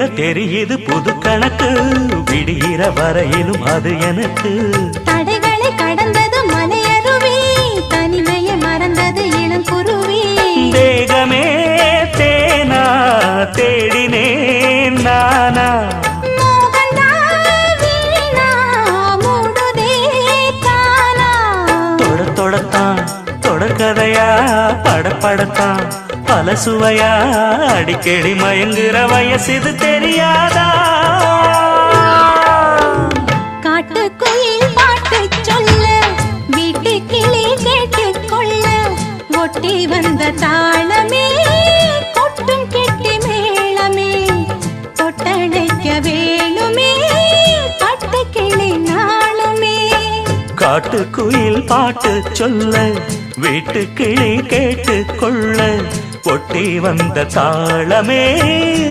தேனில தெரியுது புது கணக்கு விடுகிற வரையிலும் அது எனக்கு தடைகளை கடந்தது மலையருவி தனிமையை மறந்தது இளங்குருவி தேகமே தேனா தேடினேன் நானா தொடத்தான் தொடர்கதையா படப்படத்தான் பல சுவையா அடிக்கடி மயங்குற வயசு தெரியாதா காட்டுக்குயில் பாட்டு சொல்ல வீட்டு கிளி கேட்டுக்கொள்ள ஒட்டி வந்த தாளமே கொட்டும் கெட்டி மேளமே தொட்டடைக்க வேணுமே பட்டு கிளி நாளுமே காட்டுக்குயில் பாட்டு சொல்ல வீட்டு கிளி கேட்டுக்கொள்ள ஒட்டி வந்த தாளமே